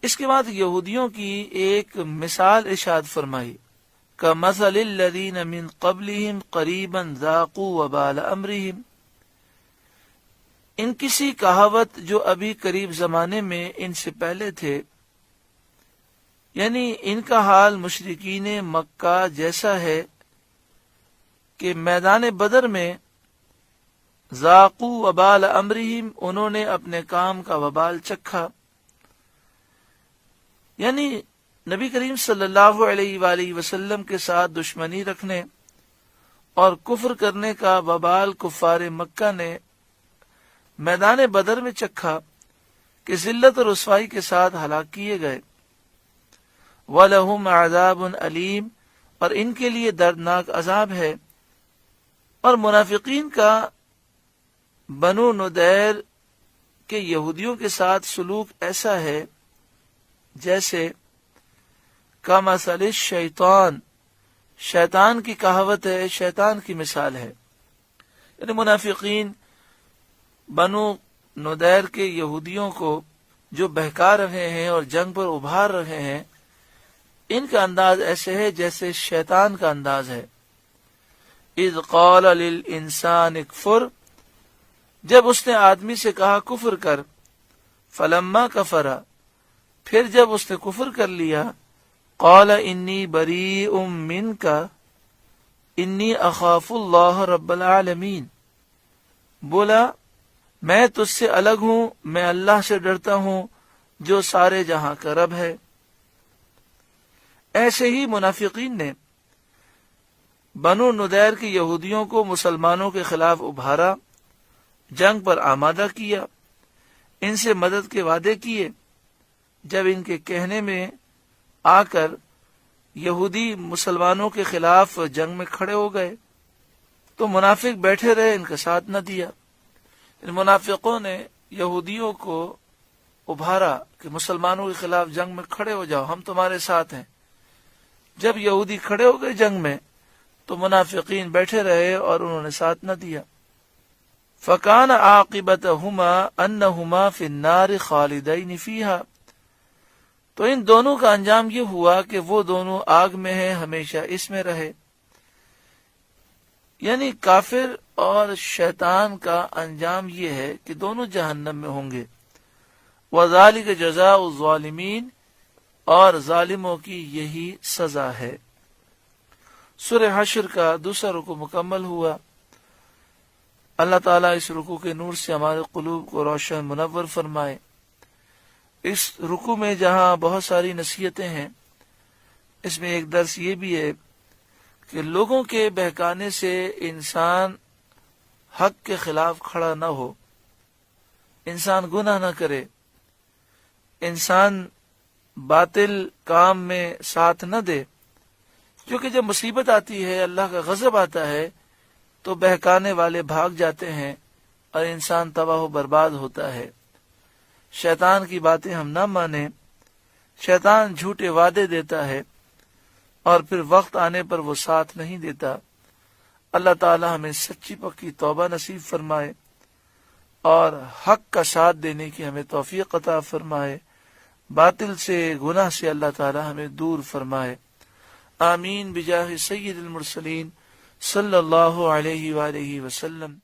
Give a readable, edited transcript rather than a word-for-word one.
اس کے بعد یہودیوں کی ایک مثال ارشاد فرمائی، کَمَثَلِ الَّذِينَ مِن قَبْلِهِمْ قَرِيبًا ذَاقُوا وَبَالَ أَمْرِهِمْ، ان کسی کہاوت جو ابھی قریب زمانے میں ان سے پہلے تھے، یعنی ان کا حال مشرکین مکہ جیسا ہے کہ میدان بدر میں ذاقوا وبال امرہم، انہوں نے اپنے کام کا وبال چکھا، یعنی نبی کریم صلی اللہ علیہ وآلہ وسلم کے ساتھ دشمنی رکھنے اور کفر کرنے کا وبال کفار مکہ نے میدان بدر میں چکھا کہ ذلت اور رسوائی کے ساتھ ہلاک کیے گئے۔ وَلَهُمْ عَذَابٌ أَلِيمٌ، اور ان کے لیے دردناک عذاب ہے۔ اور منافقین کا بنو نذیر کے یہودیوں کے ساتھ سلوک ایسا ہے جیسے کَمَثَلِ الشَّیطان، شیطان کی کہاوت ہے، شیطان کی مثال ہے، یعنی منافقین بنو نذیر کے یہودیوں کو جو بہکا رہے ہیں اور جنگ پر ابھار رہے ہیں، ان کا انداز ایسے ہے جیسے شیطان کا انداز ہے۔ اذ قال للانسان اکفر، جب اس نے آدمی سے کہا کفر کر، فلما کفر، پھر جب اس نے کفر کر لیا، قال انی بریء منک انی اخاف اللہ رب العالمین، بولا میں تجھ سے الگ ہوں، میں اللہ سے ڈرتا ہوں جو سارے جہاں کا رب ہے۔ ایسے ہی منافقین نے بنو نذیر کی یہودیوں کو مسلمانوں کے خلاف ابھارا، جنگ پر آمادہ کیا، ان سے مدد کے وعدے کیے۔ جب ان کے کہنے میں آ کر یہودی مسلمانوں کے خلاف جنگ میں کھڑے ہو گئے تو منافق بیٹھے رہے، ان کا ساتھ نہ دیا۔ ان منافقوں نے یہودیوں کو ابھارا کہ مسلمانوں کے خلاف جنگ میں کھڑے ہو جاؤ، ہم تمہارے ساتھ ہیں۔ جب یہودی کھڑے ہو گئے جنگ میں تو منافقین بیٹھے رہے اور انہوں نے ساتھ نہ دیا۔ فَكَانَ عَاقِبَتَهُمَا أَنَّهُمَا فِي النَّارِ خَالِدَيْنِ فِيهَا، تو ان دونوں کا انجام یہ ہوا کہ وہ دونوں آگ میں ہیں، ہمیشہ اس میں رہے۔ یعنی کافر اور شیطان کا انجام یہ ہے کہ دونوں جہنم میں ہوں گے۔ وَذَلِكَ جَزَاءُ الظَّالِمِينَ، اور ظالموں کی یہی سزا ہے۔ سورہ حشر کا دوسرا رکوع مکمل ہوا۔ اللہ تعالیٰ اس رکوع کے نور سے ہمارے قلوب کو روشن منور فرمائے۔ اس رکوع میں جہاں بہت ساری نصیحتیں ہیں، اس میں ایک درس یہ بھی ہے کہ لوگوں کے بہکانے سے انسان حق کے خلاف کھڑا نہ ہو، انسان گناہ نہ کرے، انسان باطل کام میں ساتھ نہ دے، کیونکہ جب مصیبت آتی ہے، اللہ کا غضب آتا ہے تو بہکانے والے بھاگ جاتے ہیں اور انسان تباہ و برباد ہوتا ہے۔ شیطان کی باتیں ہم نہ مانیں، شیطان جھوٹے وعدے دیتا ہے اور پھر وقت آنے پر وہ ساتھ نہیں دیتا۔ اللہ تعالی ہمیں سچی پکی توبہ نصیب فرمائے اور حق کا ساتھ دینے کی ہمیں توفیق عطا فرمائے، باطل سے گناہ سے اللہ تعالی ہمیں دور فرمائے۔ آمین بجاہ سید المرسلین صلی اللہ علیہ وآلہ وسلم۔